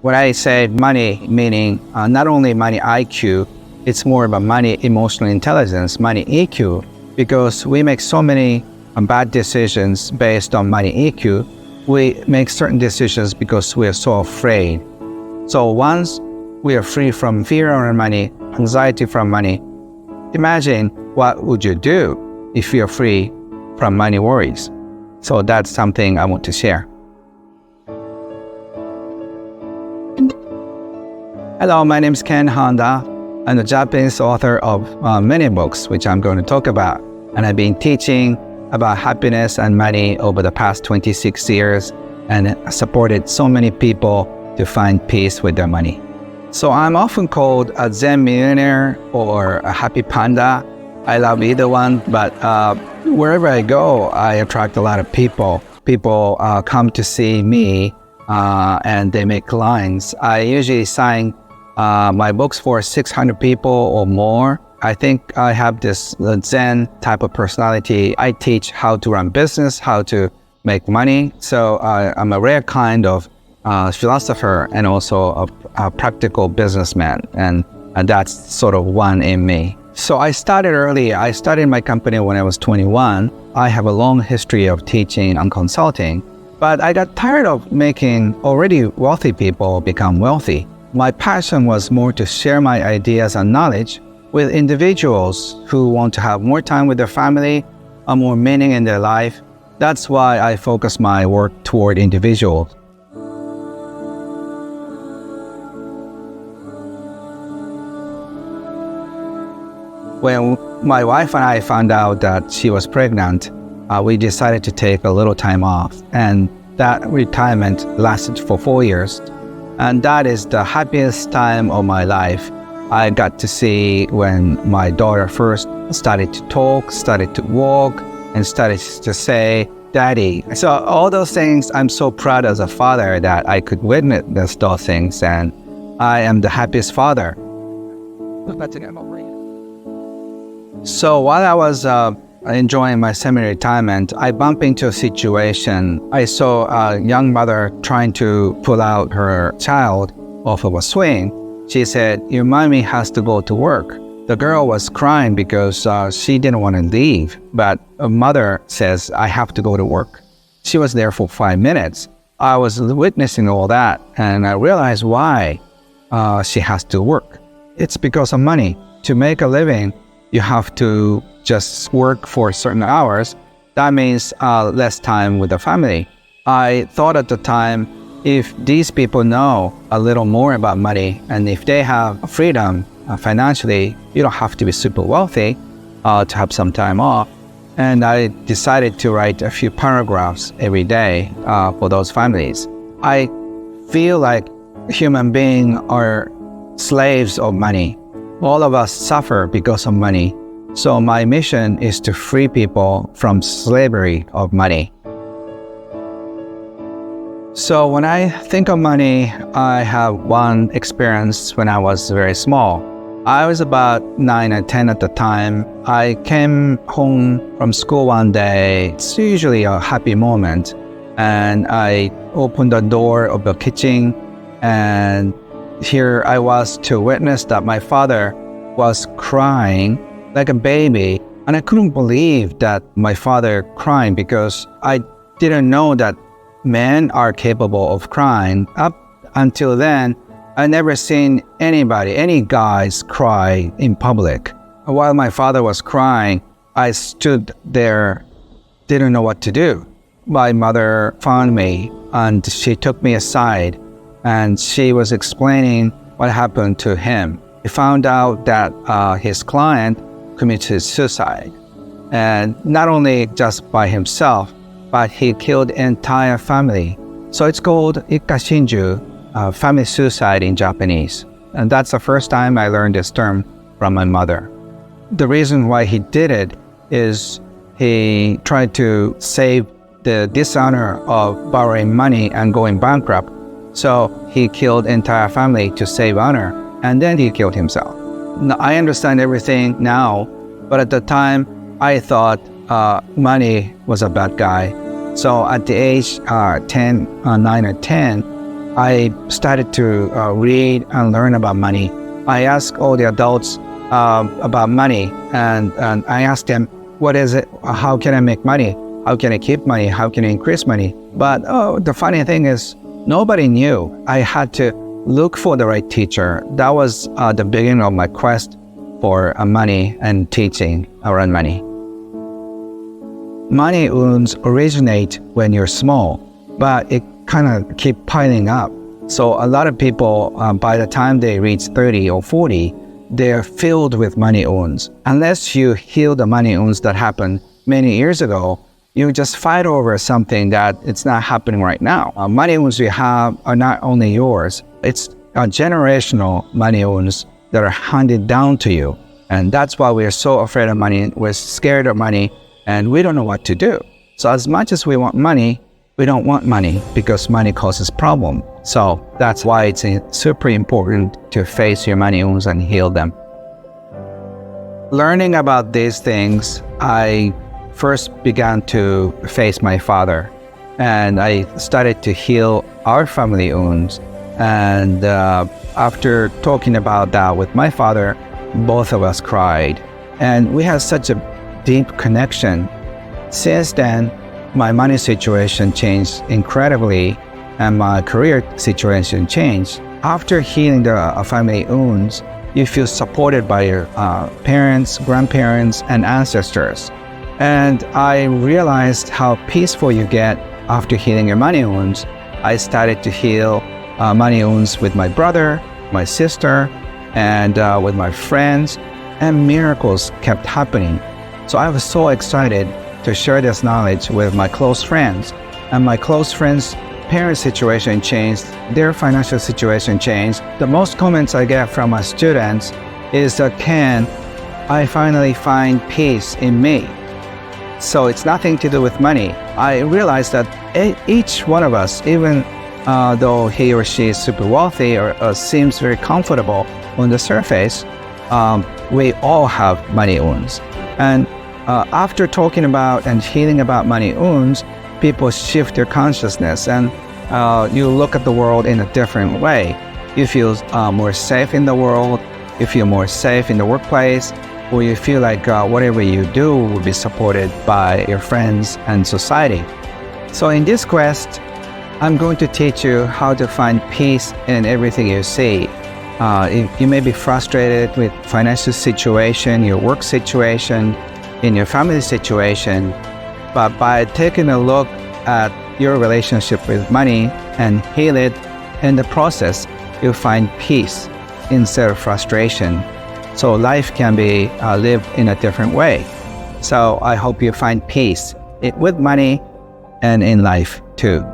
When I say money, meaning not only money IQ, it's more about money emotional intelligence, money EQ, because we make so many bad decisions based on money EQ. We make certain decisions because we are so afraid. So once we are free from fear around money, anxiety from money, imagine what would you do if you're free from money worries. So that's something I want to share. Hello, my name is Ken Honda. I'm a Japanese author of many books, which I'm going to talk about. And I've been teaching about happiness and money over the past 26 years and supported so many people to find peace with their money. So I'm often called a Zen Millionaire or a happy panda. I love either one, but wherever I go, I attract a lot of people. People come to see me and they make lines. I usually sign my books for 600 people or more. I think I have this Zen type of personality. I teach how to run business, how to make money. So I'm a rare kind of philosopher and also a practical businessman. And that's sort of one in me. So I started early. I started my company when I was 21. I have a long history of teaching and consulting, but I got tired of making already wealthy people become wealthy. My passion was more to share my ideas and knowledge with individuals who want to have more time with their family or more meaning in their life. That's why I focus my work toward individuals. When my wife and I found out that she was pregnant, we decided to take a little time off, and that retirement lasted for 4 years. And that is the happiest time of my life. I got to see when my daughter first started to talk, started to walk, and started to say, Daddy. So all those things, I'm so proud as a father that I could witness those things, and I am the happiest father. So while I was enjoying my semi-retirement, I bumped into a situation. I saw a young mother trying to pull out her child off of a swing. She said, your mommy has to go to work. The girl was crying because she didn't want to leave, but a mother says, I have to go to work. She was there for 5 minutes. I was witnessing all that, and I realized why she has to work. It's because of money. To make a living, you have to just work for certain hours. That means less time with the family. I thought at the time, if these people know a little more about money, and if they have freedom financially, you don't have to be super wealthy to have some time off. And I decided to write a few paragraphs every day for those families. I feel like human beings are slaves of money. All of us suffer because of money. So my mission is to free people from slavery of money. So when I think of money, I have one experience when I was very small. I was about 9 or 10 at the time. I came home from school one day. It's usually a happy moment. And I opened the door of the kitchen, and here I was to witness that my father was crying like a baby. And I couldn't believe that my father crying, because I didn't know that men are capable of crying. Up until then, I never seen any guys cry in public. While my father was crying, I stood there, didn't know what to do. My mother found me and she took me aside, and she was explaining what happened to him. He found out that his client committed suicide, and not only just by himself, but he killed the entire family. So it's called Ikkashinju, family suicide in Japanese. And that's the first time I learned this term from my mother. The reason why he did it is he tried to save the dishonor of borrowing money and going bankrupt. So he killed the entire family to save honor, and then he killed himself. Now, I understand everything now, but at the time I thought money was a bad guy. So at the age 9 or 10, I started to read and learn about money. I asked all the adults about money, and I asked them, what is it? How can I make money? How can I keep money? How can I increase money? But the funny thing is, nobody knew. I had to look for the right teacher. That was the beginning of my quest for money and teaching around money. Money wounds originate when you're small, but it kind of keep piling up. So a lot of people, by the time they reach 30 or 40, they're filled with money wounds. Unless you heal the money wounds that happened many years ago, you just fight over something that it's not happening right now. Money wounds you have are not only yours, it's generational money wounds that are handed down to you. And that's why we're so afraid of money, we're scared of money, and we don't know what to do. So as much as we want money, we don't want money because money causes problem. So that's why it's super important to face your money wounds and heal them. Learning about these things, I first began to face my father, and I started to heal our family wounds. And after talking about that with my father, both of us cried, and we had such a deep connection. Since then, my money situation changed incredibly, and my career situation changed. After healing the family wounds, you feel supported by your parents, grandparents, and ancestors. And I realized how peaceful you get after healing your money wounds. I started to heal money wounds with my brother, my sister, and with my friends, and miracles kept happening. So I was so excited to share this knowledge with my close friends. And my close friends' parents' situation changed, their financial situation changed. The most comments I get from my students is that, Ken, I finally find peace in me. So it's nothing to do with money. I realized that each one of us, even though he or she is super wealthy or seems very comfortable on the surface, we all have money wounds. And after talking about and healing about money wounds, people shift their consciousness, and you look at the world in a different way. You feel more safe in the world, you feel more safe in the workplace, or you feel like whatever you do will be supported by your friends and society. So in this quest, I'm going to teach you how to find peace in everything you see. You may be frustrated with financial situation, your work situation, in your family situation, but by taking a look at your relationship with money and heal it in the process, you'll find peace instead of frustration. So life can be lived in a different way. So I hope you find peace with money and in life too.